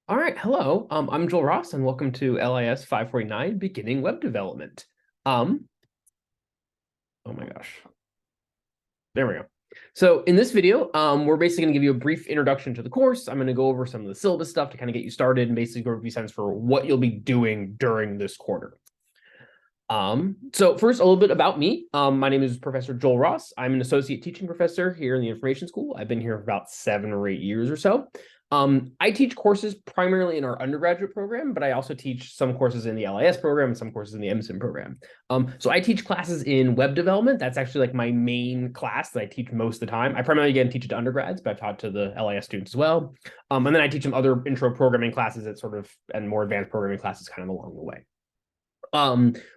All right, hello. I'm Joel Ross, and welcome to LIS 549, Beginning Web Development. Um, oh my gosh, there we go. So in this video, we're basically going to give you a brief introduction to the course. I'm going to go over some of the syllabus stuff to kind of get you started and basically give you a sense for what you'll be doing during this quarter. So first, a little bit about me. My name is Professor Joel Ross. I'm an associate teaching professor here in the Information School. I've been here for about 7 or 8 years or so. I teach courses primarily in our undergraduate program, but I also teach some courses in the LIS program and some courses in the MSIM program. So I teach classes in web development. That's actually like my main class that I teach most of the time. I primarily, again, teach it to undergrads, but I've taught to the LIS students as well. And then I teach some other intro programming classes and more advanced programming classes kind of along the way.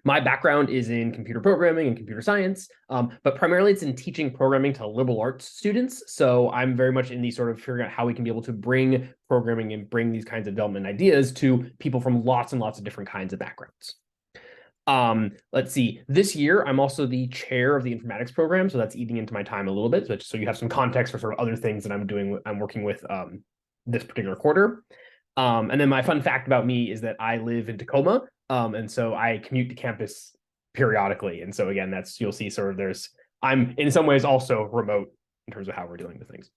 My background is in computer programming and computer science, but primarily it's in teaching programming to liberal arts students. So I'm very much in the sort of figuring out how we can be able to bring programming and bring these kinds of development ideas to people from lots and lots of different kinds of backgrounds. Let's see. This year, I'm also the chair of the informatics program, so that's eating into my time a little bit. So you have some context for sort of other things that I'm working with this particular quarter. And then my fun fact about me is that I live in Tacoma. And so I commute to campus periodically. And so again, you'll see sort of I'm in some ways also remote in terms of how we're dealing with things.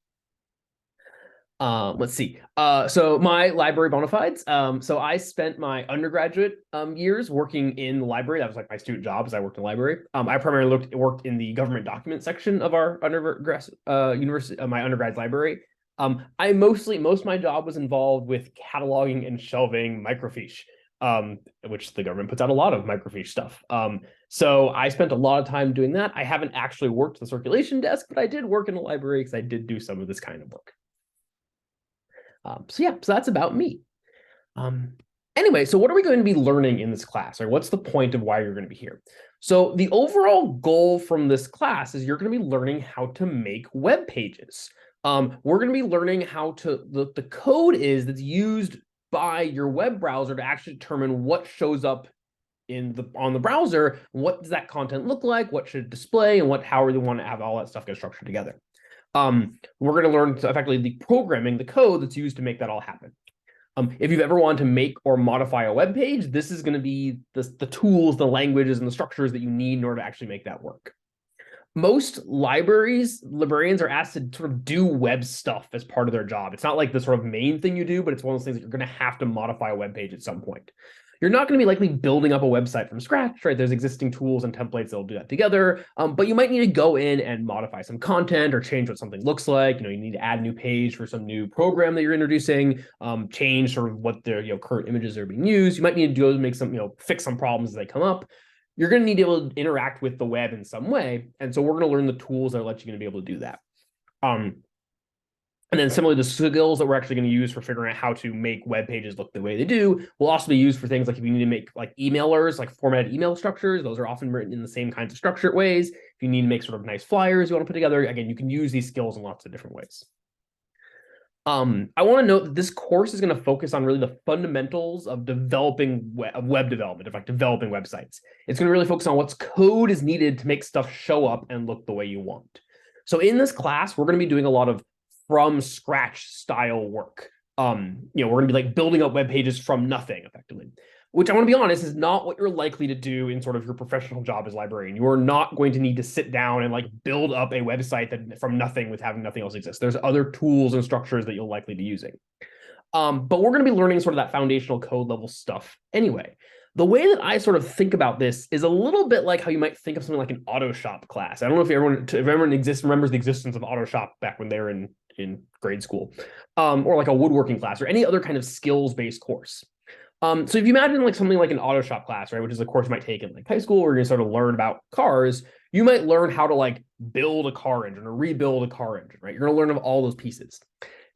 Let's see. So my library bona fides. So I spent my undergraduate years working in the library. That was like my student job as I worked in the library. I primarily worked in the government document section of our my undergrad library. Most of my job was involved with cataloging and shelving microfiche, which the government puts out a lot of microfiche stuff. So I spent a lot of time doing that. I haven't actually worked the circulation desk, but I did work in a library because I did do some of this kind of work. So that's about me. Anyway, so what are we going to be learning in this class? Or what's the point of why you're going to be here? So the overall goal from this class is you're going to be learning how to make web pages. We're going to be learning how the code that's used by your web browser to actually determine what shows up on the browser. What does that content look like? What should it display? And how do we want to have all that stuff get structured together? We're going to learn effectively the programming, the code that's used to make that all happen. If you've ever wanted to make or modify a web page, this is going to be the tools, the languages, and the structures that you need in order to actually make that work. Most librarians are asked to sort of do web stuff as part of their job. It's not like the sort of main thing you do, but it's one of those things that you're going to have to modify a web page at some point. You're not going to be likely building up a website from scratch, right? There's existing tools and templates that'll do that together, but you might need to go in and modify some content or change what something looks like. You need to add a new page for some new program that you're introducing, change sort of what their current images are being used. You might need to go make some, fix some problems as they come up. You're going to need to be able to interact with the web in some way. And so we're going to learn the tools that let you be able to do that. And then similarly, the skills that we're actually going to use for figuring out how to make web pages look the way they do will also be used for things like if you need to make like emailers, like formatted email structures. Those are often written in the same kinds of structured ways. If you need to make sort of nice flyers you want to put together, again, you can use these skills in lots of different ways. I want to note that this course is going to focus on really the fundamentals of developing web development, of like developing websites. It's going to really focus on what's code is needed to make stuff show up and look the way you want. So in this class, we're going to be doing a lot of from scratch style work. We're going to be like building up web pages from nothing effectively, which I want to be honest is not what you're likely to do in sort of your professional job as a librarian. You are not going to need to sit down and like build up a website that from nothing with having nothing else exist. There's other tools and structures that you'll likely be using. But we're going to be learning sort of that foundational code level stuff anyway. The way that I sort of think about this is a little bit like how you might think of something like an auto shop class. I don't know if everyone remembers the existence of auto shop back when they were in grade school, or like a woodworking class or any other kind of skills-based course. So if you imagine like something like an auto shop class, right, which is a course you might take in like high school where you're going to sort of learn about cars, you might learn how to like build a car engine or rebuild a car engine, right? You're going to learn of all those pieces.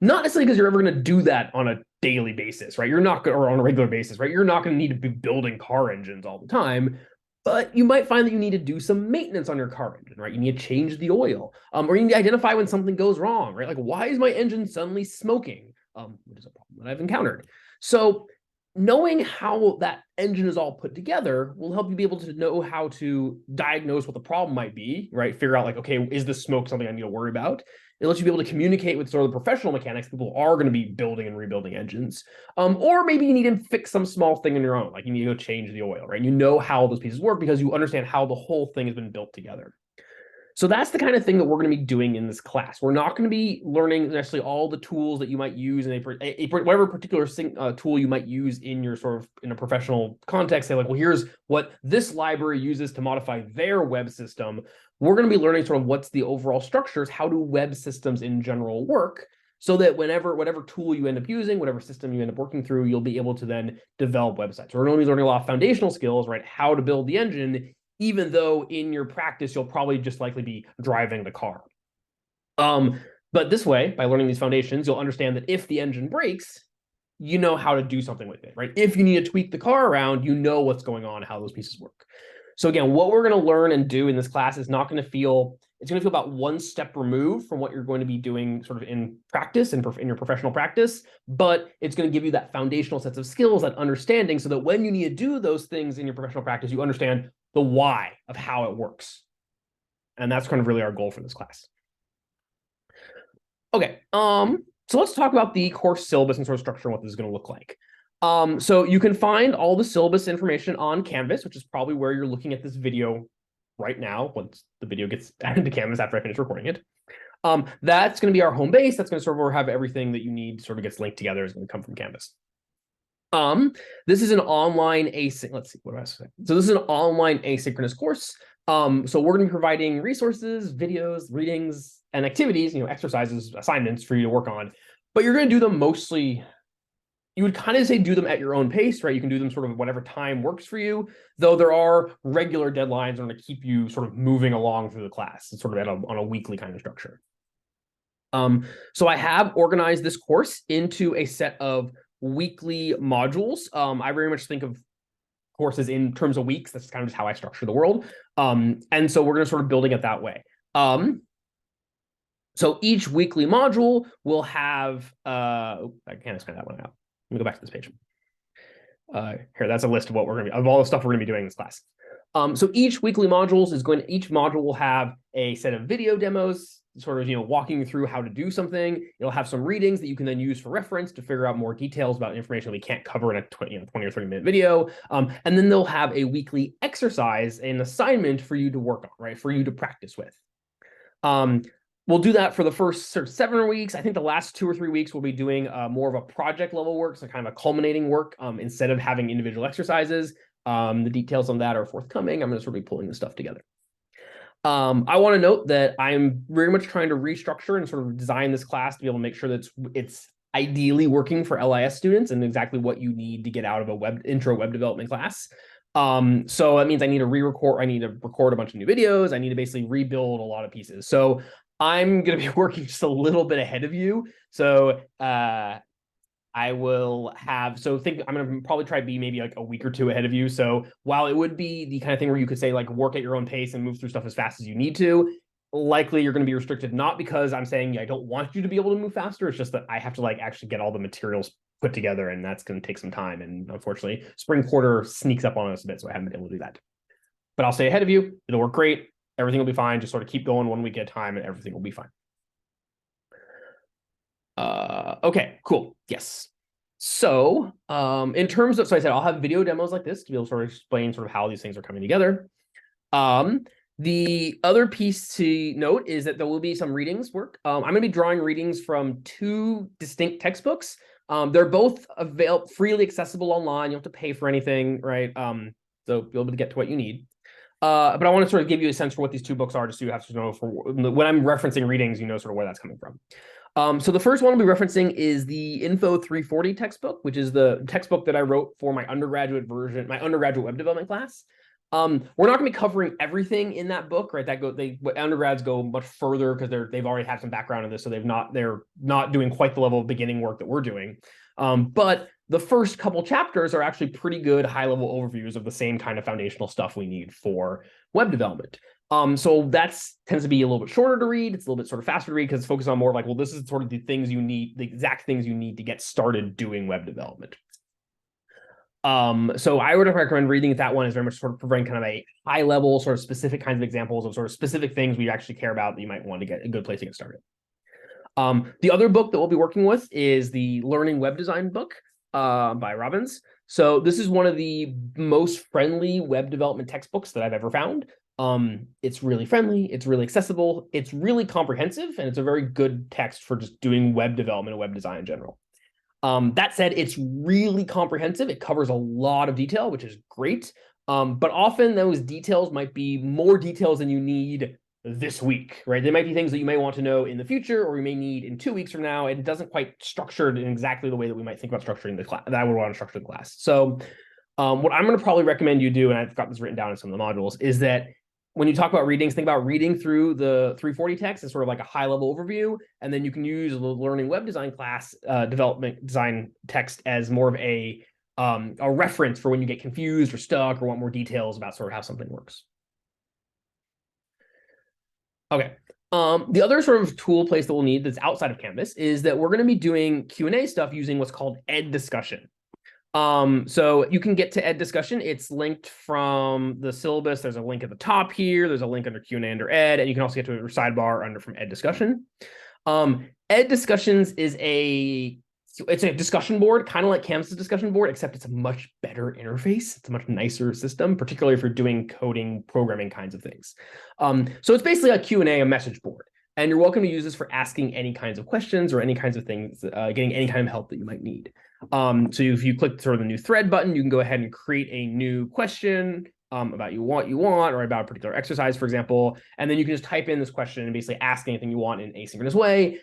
Not necessarily because you're ever going to do that on a daily basis, right? Or on a regular basis, right? You're not going to need to be building car engines all the time, but you might find that you need to do some maintenance on your car engine, right? You need to change the oil, or you need to identify when something goes wrong, right? Like, why is my engine suddenly smoking? Which is a problem that I've encountered. So knowing how that engine is all put together will help you be able to know how to diagnose what the problem might be, right? Figure out like, okay, is the smoke something I need to worry about? It lets you be able to communicate with sort of the professional mechanics. People are going to be building and rebuilding engines. Or maybe you need to fix some small thing on your own, like you need to go change the oil, right? You know how those pieces work because you understand how the whole thing has been built together. So that's the kind of thing that we're going to be doing in this class. We're not going to be learning necessarily all the tools that you might use in whatever particular tool you might use in your sort of in a professional context. Say like, well, here's what this library uses to modify their web system. We're going to be learning sort of what's the overall structures, how do web systems in general work, so that whatever tool you end up using, whatever system you end up working through, you'll be able to then develop websites. We're going to be learning a lot of foundational skills, right? How to build the engine, even though in your practice, you'll probably just likely be driving the car. But this way, by learning these foundations, you'll understand that if the engine breaks, you know how to do something with it, right? If you need to tweak the car around, you know what's going on, how those pieces work. So again, what we're going to learn and do in this class is not going to feel, it's going to feel about one step removed from what you're going to be doing sort of in practice and in your professional practice, but it's going to give you that foundational sets of skills, that understanding, so that when you need to do those things in your professional practice, you understand the why of how it works. And that's kind of really our goal for this class. Okay, so let's talk about the course syllabus and sort of structure and what this is going to look like. So you can find all the syllabus information on Canvas, which is probably where you're looking at this video right now, once the video gets added to Canvas after I finish recording it. That's going to be our home base. That's going to sort of have everything that you need sort of gets linked together is going to come from Canvas. This is an online async. Let's see, what do I say? So this is an online asynchronous course. So we're going to be providing resources, videos, readings, and activities, exercises, assignments for you to work on. But you're going to do them mostly, you would kind of say do them at your own pace, right? You can do them sort of whatever time works for you, though there are regular deadlines on to keep you sort of moving along through the class. It's sort of on a weekly kind of structure. So I have organized this course into a set of weekly modules. I very much think of courses in terms of weeks. That's kind of just how I structure the world. And so we're going to sort of building it that way. So each weekly module will have, I can't expand that one out. Let me go back to this page. Here, that's a list of what we're going to be, of all the stuff we're going to be doing in this class. So each weekly modules is going to, each module will have a set of video demos, sort of, walking you through how to do something. It'll have some readings that you can then use for reference to figure out more details about information we can't cover in a 20 or 30-minute video. And then they'll have a weekly exercise, an assignment for you to work on, right? For you to practice with. We'll do that for the first sort of 7 weeks. I think the last 2 or 3 weeks we'll be doing more of a project level work, so kind of a culminating work instead of having individual exercises. The details on that are forthcoming. I'm going to sort of be pulling this stuff together. I want to note that I'm very much trying to restructure and sort of design this class to be able to make sure that it's ideally working for LIS students and exactly what you need to get out of a intro web development class. So that means I need to re-record, I need to record a bunch of new videos. I need to basically rebuild a lot of pieces. So I'm going to be working just a little bit ahead of you. So I will have, so think I'm going to probably try to be maybe like a week or 2 ahead of you. So while it would be the kind of thing where you could say like work at your own pace and move through stuff as fast as you need to, likely you're going to be restricted, not because I'm saying I don't want you to be able to move faster. It's just that I have to like actually get all the materials put together, and that's going to take some time. And unfortunately, spring quarter sneaks up on us a bit, so I haven't been able to do that. But I'll stay ahead of you. It'll work great. Everything will be fine. Just sort of keep going 1 week at a time and everything will be fine. Okay, cool. Yes. So in terms of, so I said, I'll have video demos like this to be able to sort of explain sort of how these things are coming together. The other piece to note is that there will be some readings work. I'm going to be drawing readings from 2 distinct textbooks. They're both freely accessible online. You don't have to pay for anything, right? So you'll be able to get to what you need. But I want to sort of give you a sense for what these 2 books are, just so you have to know for when I'm referencing readings, you know sort of where that's coming from. So the first one I'll be referencing is the Info 340 textbook, which is the textbook that I wrote for my undergraduate version, my undergraduate web development class. We're not going to be covering everything in that book, right? Undergrads go much further because they've already had some background in this, so they're not doing quite the level of beginning work that we're doing. But the first couple chapters are actually pretty good high-level overviews of the same kind of foundational stuff we need for web development. So tends to be a little bit shorter to read. It's a little bit sort of faster to read because it's focused on more like, well, this is sort of the things you need, the exact things you need to get started doing web development. So I would recommend reading that one is very much sort of providing kind of a high level, sort of specific kinds of examples of sort of specific things we actually care about that you might want to get a good place to get started. The other book that we'll be working with is the Learning Web Design book by Robbins. So this is one of the most friendly web development textbooks that I've ever found. It's really friendly, it's really accessible, it's really comprehensive, and it's a very good text for just doing web development and web design in general. That said, it's really comprehensive. It covers a lot of detail, which is great. But often those details might be more details than you need this week, right? There might be things that you may want to know in the future, or you may need in 2 weeks from now. And it doesn't quite structure it in exactly the way that we might think about structuring the class, that I would want to structure the class. So what I'm going to probably recommend you do, and I've got this written down in some of the modules, is that when you talk about readings, think about reading through the 340 text as sort of like a high-level overview, and then you can use the Learning Web Design class development design text as more of a reference for when you get confused or stuck or want more details about sort of how something works. Okay. The other sort of tool place that we'll need that's outside of Canvas is that we're going to be doing Q&A stuff using what's called Ed Discussion. So you can get to Ed Discussion. It's linked from the syllabus. There's a link at the top here. There's a link under Q&A under Ed, and you can also get to a sidebar under from Ed Discussion. Ed Discussions is it's a discussion board, kind of like Canvas's discussion board, except it's a much better interface. It's a much nicer system, particularly if you're doing coding, programming kinds of things. So it's basically a Q&A, a message board. And you're welcome to use this for asking any kinds of questions or any kinds of things, getting any kind of help that you might need. So if you click sort of the new thread button, you can go ahead and create a new question about what you want, or about a particular exercise, for example. And then you can just type in this question and basically ask anything you want in an asynchronous way.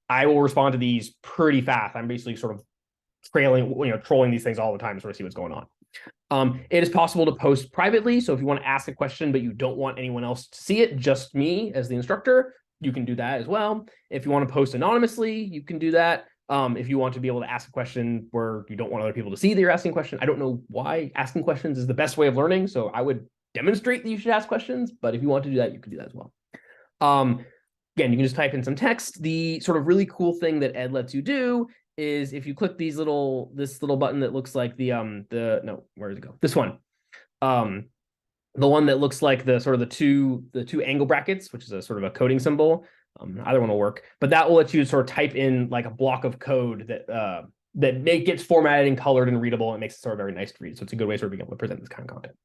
I will respond to these pretty fast. I'm basically sort of trolling these things all the time to sort of see what's going on. It is possible to post privately. So if you want to ask a question, but you don't want anyone else to see it, just me as the instructor, you can do that as well. If you want to post anonymously, you can do that. If you want to be able to ask a question where you don't want other people to see that you're asking a question, I don't know why asking questions is the best way of learning. So I would demonstrate that you should ask questions, but if you want to do that, you can do that as well. Again, you can just type in some text. The sort of really cool thing that Ed lets you do is if you click this little button that looks like where does it go? This one. The one that looks like the two angle brackets, which is a sort of a coding symbol. Either one will work, but that will let you sort of type in like a block of code that gets formatted and colored and readable. And makes it sort of very nice to read. So it's a good way of being able to present this kind of content.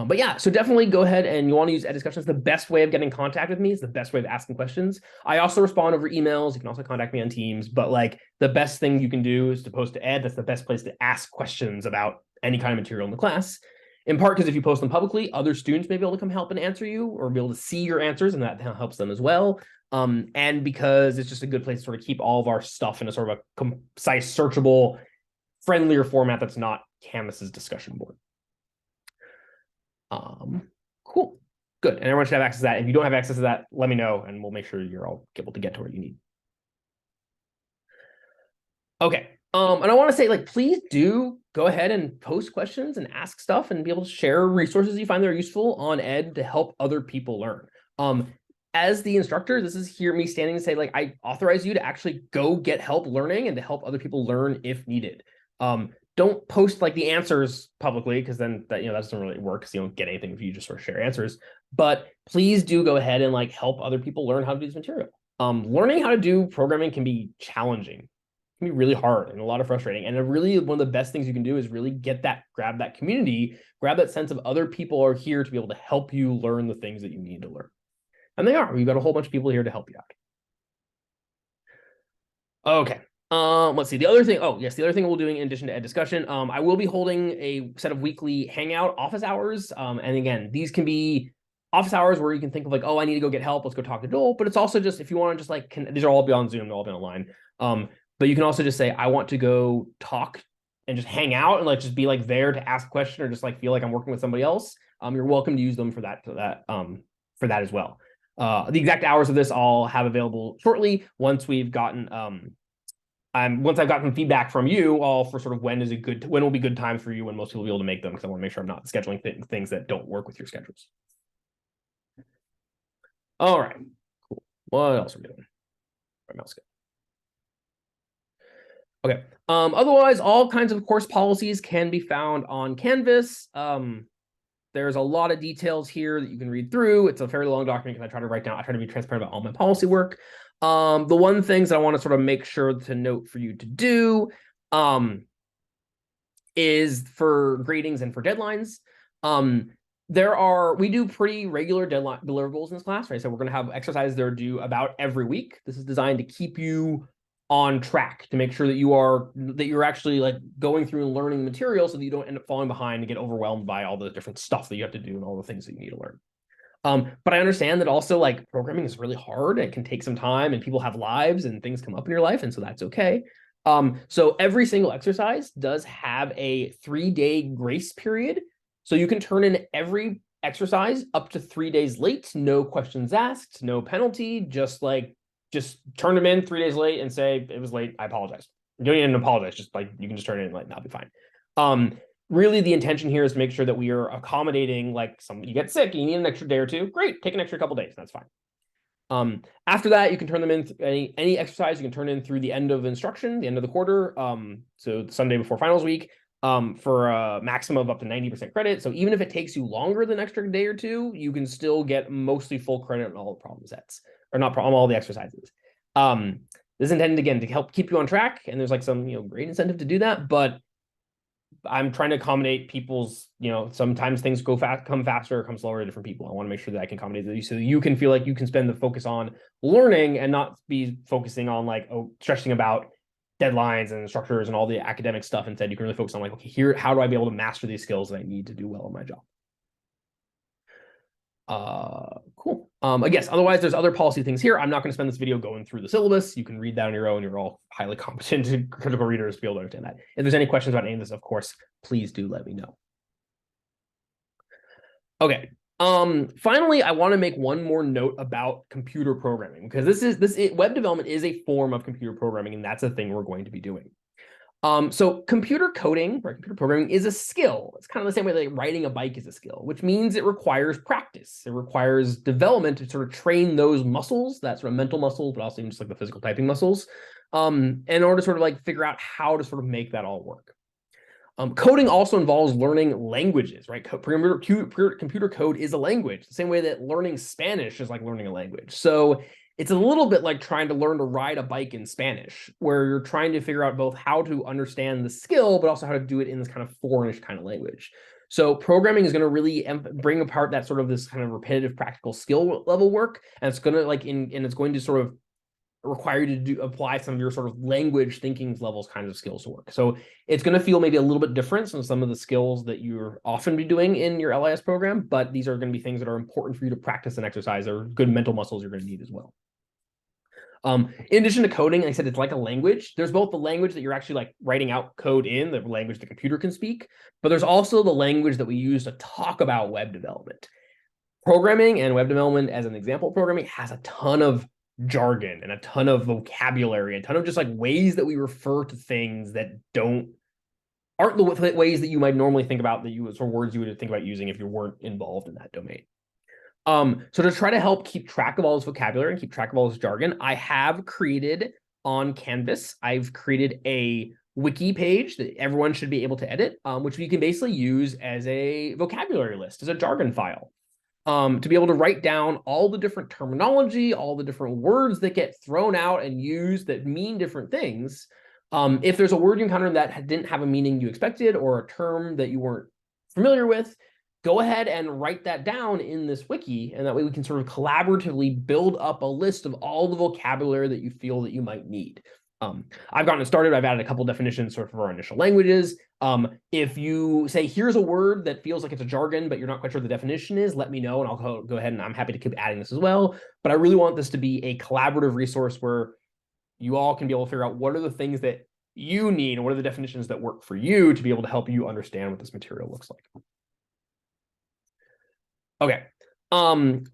But yeah, so definitely go ahead, and you want to use Ed Discussion. It's the best way of getting in contact with me. It's the best way of asking questions. I also respond over emails. You can also contact me on Teams, but like the best thing you can do is to post to Ed. That's the best place to ask questions about any kind of material in the class. In part because if you post them publicly, other students may be able to come help and answer you, or be able to see your answers, and that helps them as well. And because it's just a good place to sort of keep all of our stuff in a sort of a concise, searchable, friendlier format that's not Canvas's discussion board. Cool, good. And everyone should have access to that. If you don't have access to that, let me know, and we'll make sure you're all able to get to where you need. Okay. And I want to say, like, please do go ahead and post questions and ask stuff and be able to share resources you find that are useful on Ed to help other people learn. As the instructor, this is me standing and say, like, I authorize you to actually go get help learning and to help other people learn if needed. Don't post like the answers publicly, because then that doesn't really work, because you don't get anything if you just sort of share answers. But please do go ahead and like help other people learn how to do this material. Learning how to do programming can be challenging. It can be really hard and a lot of frustrating. And really one of the best things you can do is really grab that community, grab that sense of other people are here to be able to help you learn the things that you need to learn. And they are. We've got a whole bunch of people here to help you out. Okay. Let's see. The other thing we're doing in addition to Ed Discussion, I will be holding a set of weekly hangout office hours. And again, these can be office hours where you can think of like, oh, I need to go get help. Let's go talk to Joel. But it's also just if you want to just like, these are all be on Zoom, they'll all be online. But you can also just say, I want to go talk and just hang out and like just be like there to ask a question or just like feel like I'm working with somebody else. You're welcome to use them for that as well. The exact hours of this I'll have available shortly once we've gotten once I've gotten feedback from you all for sort of when will be good times for you, when most people will be able to make them, because I want to make sure I'm not scheduling things that don't work with your schedules. All right, cool. What else are we doing? My mouse go. Okay. Otherwise, all kinds of course policies can be found on Canvas. There's a lot of details here that you can read through. It's a fairly long document because I try to be transparent about all my policy work. The one things that I want to sort of make sure to note for you to do is for gradings and for deadlines. We do pretty regular deadline deliverables in this class, right? So we're going to have exercises that are due about every week. This is designed to keep you on track, to make sure that you're actually like going through and learning material so that you don't end up falling behind and get overwhelmed by all the different stuff that you have to do and all the things that you need to learn. But I understand that also like programming is really hard. It can take some time and people have lives and things come up in your life. And so that's okay. So every single exercise does have a 3-day grace period. So you can turn in every exercise up to 3 days late, no questions asked, no penalty, just turn them in 3 days late and say it was late, I apologize. You don't even apologize, just like you can just turn it in late and that'll be fine. Really the intention here is to make sure that we are accommodating, like you get sick, you need an extra day or two, great, take an extra couple days, that's fine. After that, you can turn them in, any exercise you can turn in through the end of instruction, the end of the quarter, so Sunday before finals week, for a maximum of up to 90% credit. So even if it takes you longer than an extra day or two, you can still get mostly full credit on all the problem sets, or not problem, all the exercises. This is intended, again, to help keep you on track, and there's like some, great incentive to do that, but I'm trying to accommodate people's, sometimes things come faster or come slower to different people. I want to make sure that I can accommodate you so that you can feel like you can spend the focus on learning and not be focusing on stressing about deadlines and structures and all the academic stuff. Instead, you can really focus on okay, how do I be able to master these skills that I need to do well in my job? Cool. I guess otherwise there's other policy things here. I'm not going to spend this video going through the syllabus. You can read that on your own. You're all highly competent critical readers to be able to understand that. If there's any questions about any of this, of course, please do let me know. Okay. Finally, I want to make one more note about computer programming, because web development is a form of computer programming, and that's a thing we're going to be doing. So computer coding, or computer programming, is a skill. It's kind of the same way that riding a bike is a skill, which means it requires practice. It requires development to sort of train those muscles, that sort of mental muscles, but also just like the physical typing muscles, in order to sort of figure out how to sort of make that all work. Coding also involves learning languages, right? Computer code is a language, the same way that learning Spanish is like learning a language. So it's a little bit like trying to learn to ride a bike in Spanish, where you're trying to figure out both how to understand the skill, but also how to do it in this kind of foreignish kind of language. So programming is going to really bring apart that sort of this kind of repetitive practical skill level work. And it's going to it's going to sort of require you to apply some of your sort of language thinking levels kinds of skills to work. So it's going to feel maybe a little bit different from some of the skills that you're often be doing in your LIS program, but these are going to be things that are important for you to practice and exercise, or good mental muscles you're going to need as well. In addition to coding, like I said, it's like a language. There's both the language that you're actually writing out code in, the language the computer can speak, but there's also the language that we use to talk about web development. Programming and web development, as an example, programming has a ton of jargon and a ton of vocabulary, a ton of just ways that we refer to things that aren't the ways that you might normally think about, or words you would think about using if you weren't involved in that domain. So to try to help keep track of all this vocabulary and keep track of all this jargon, I have created on Canvas, I've created a wiki page that everyone should be able to edit, which you can basically use as a vocabulary list, as a jargon file, to be able to write down all the different terminology, all the different words that get thrown out and used that mean different things. If there's a word you encounter that didn't have a meaning you expected, or a term that you weren't familiar with, go ahead and write that down in this wiki, and that way we can sort of collaboratively build up a list of all the vocabulary that you feel that you might need. I've gotten it started. I've added a couple definitions sort of for our initial languages. If you say, here's a word that feels like it's a jargon, but you're not quite sure the definition is, let me know, and I'll go ahead, and I'm happy to keep adding this as well. But I really want this to be a collaborative resource where you all can be able to figure out what are the things that you need, and what are the definitions that work for you to be able to help you understand what this material looks like. Okay.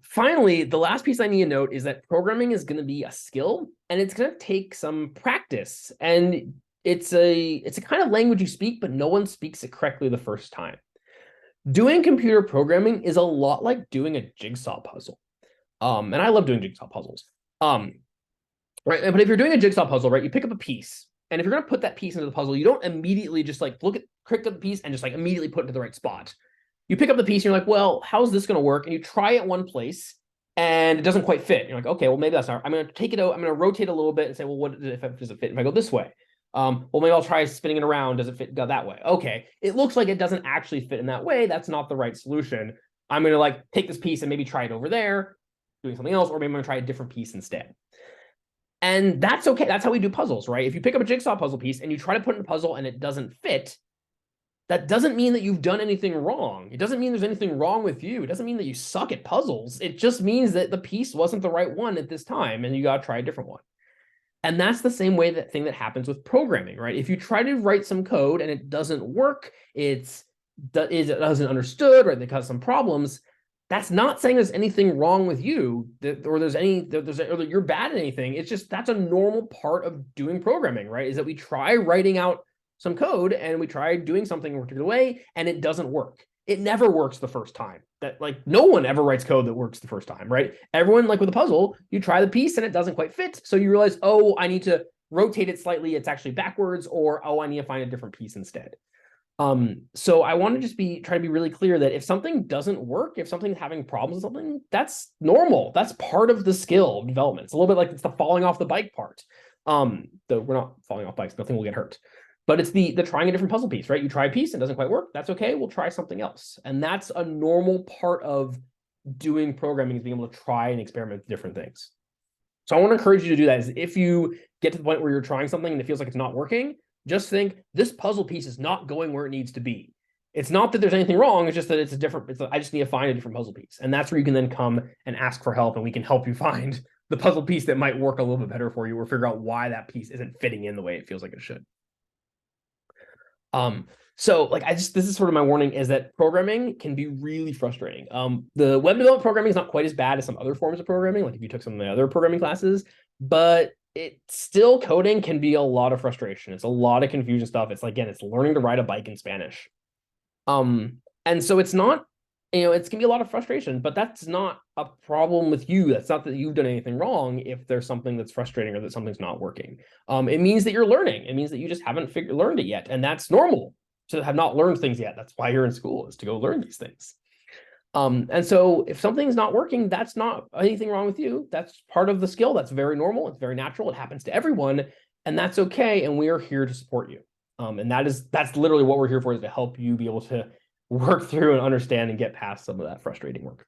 Finally, the last piece I need to note is that programming is going to be a skill, and it's going to take some practice. And it's a kind of language you speak, but no one speaks it correctly the first time. Doing computer programming is a lot like doing a jigsaw puzzle. And I love doing jigsaw puzzles. Right. But if you're doing a jigsaw puzzle, right, you pick up a piece, and if you're going to put that piece into the puzzle, you don't immediately just click up the piece and just immediately put it to the right spot. You pick up the piece and you're like, well, how's this going to work? And you try it one place and it doesn't quite fit. You're like, okay, well, maybe that's not. I'm going to take it out. I'm going to rotate a little bit and say, well, what if does it fit if I go this way? Well, maybe I'll try spinning it around. Does it fit go that way? Okay, it looks like it doesn't actually fit in that way. That's not the right solution. I'm going to like take this piece and maybe try it over there, doing something else, or maybe I'm going to try a different piece instead. And that's okay. That's how we do puzzles, right? If you pick up a jigsaw puzzle piece and you try to put it in a puzzle and it doesn't fit, that doesn't mean that you've done anything wrong. It doesn't mean there's anything wrong with you. It doesn't mean that you suck at puzzles. It just means that the piece wasn't the right one at this time and you got to try a different one. And that's the same way that thing that happens with programming, right? If you try to write some code and it doesn't work, it doesn't understood, right? They cause some problems. That's not saying there's anything wrong with you, or you're bad at anything. It's just that's a normal part of doing programming, right? Is that we try writing out some code and we try doing something a particular way and it doesn't work. It never works the first time. That like no one ever writes code that works the first time, right? Everyone, like with a puzzle, you try the piece and it doesn't quite fit. So you realize, oh, I need to rotate it slightly. It's actually backwards, or oh, I need to find a different piece instead. So I want to just try to be really clear that if something doesn't work, if something's having problems with something, that's normal. That's part of the skill development. It's a little bit like it's the falling off the bike part. Though we're not falling off bikes, nothing will get hurt. But it's the trying a different puzzle piece, right? You try a piece and it doesn't quite work. That's okay. We'll try something else. And that's a normal part of doing programming, is being able to try and experiment with different things. So I want to encourage you to do that. Is if you get to the point where you're trying something and it feels like it's not working, just think this puzzle piece is not going where it needs to be. It's not that there's anything wrong. It's just that it's a different, I just need to find a different puzzle piece. And that's where you can then come and ask for help and we can help you find the puzzle piece that might work a little bit better for you, or figure out why that piece isn't fitting in the way it feels like it should. So like this is sort of my warning, is that programming can be really frustrating. The web development programming is not quite as bad as some other forms of programming, like if you took some of the other programming classes, but coding can be a lot of frustration. It's a lot of confusion stuff. It's like, again, it's learning to ride a bike in Spanish. And so it's not, it's gonna be a lot of frustration, but that's not a problem with you. That's not that you've done anything wrong if there's something that's frustrating or that something's not working. It means that you're learning. It means that you just haven't learned it yet. And that's normal to have not learned things yet. That's why you're in school, is to go learn these things. And so if something's not working, that's not anything wrong with you. That's part of the skill. That's very normal. It's very natural. It happens to everyone, and that's okay. And we are here to support you. And that's literally what we're here for, is to help you be able to work through and understand and get past some of that frustrating work.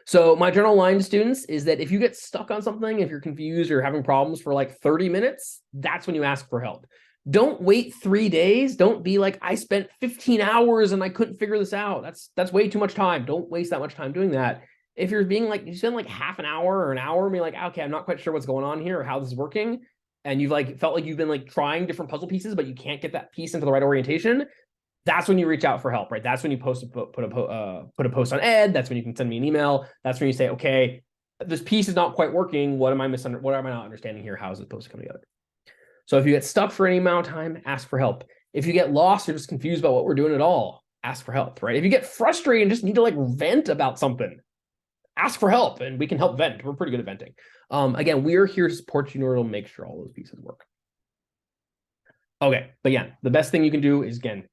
So my general line to students is that if you get stuck on something, if you're confused or having problems for like 30 minutes, that's when you ask for help. Don't wait 3 days. Don't be like, I spent 15 hours and I couldn't figure this out. That's way too much time. Don't waste that much time doing that. If you're being like, you spend like half an hour or an hour and be like, okay, I'm not quite sure what's going on here or how this is working, and you've like felt like you've been like trying different puzzle pieces, but you can't get that piece into the right orientation, that's when you reach out for help, right? That's when you put a post on Ed. That's when you can send me an email. That's when you say, okay, this piece is not quite working. What am I not understanding here? How is it supposed to come together? So if you get stuck for any amount of time, ask for help. If you get lost or just confused about what we're doing at all, ask for help, right? If you get frustrated and just need to like vent about something, ask for help and we can help vent. We're pretty good at venting. Again, we are here to support you in order to make sure all those pieces work. Okay, but again, the best thing you can do is, again,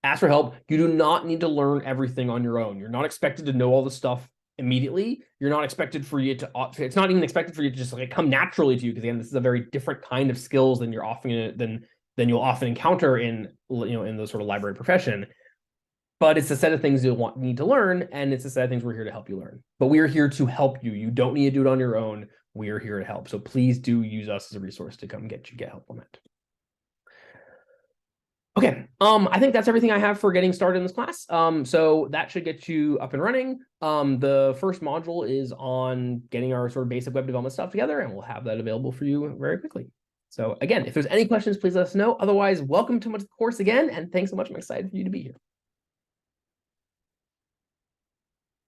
ask for help. You do not need to learn everything on your own. You're not expected to know all the stuff immediately. You're not expected for you to, it's not even expected for you to just like come naturally to you, because again, this is a very different kind of skills than you'll often encounter in, in the sort of library profession. But it's a set of things you'll need to learn, and it's a set of things we're here to help you learn. But we are here to help you. You don't need to do it on your own. We are here to help. So please do use us as a resource to come get help on that. Okay, I think that's everything I have for getting started in this class. So that should get you up and running. The first module is on getting our sort of basic web development stuff together, and we'll have that available for you very quickly. So again, if there's any questions, please let us know. Otherwise, welcome to the course again, and thanks so much. I'm excited for you to be here.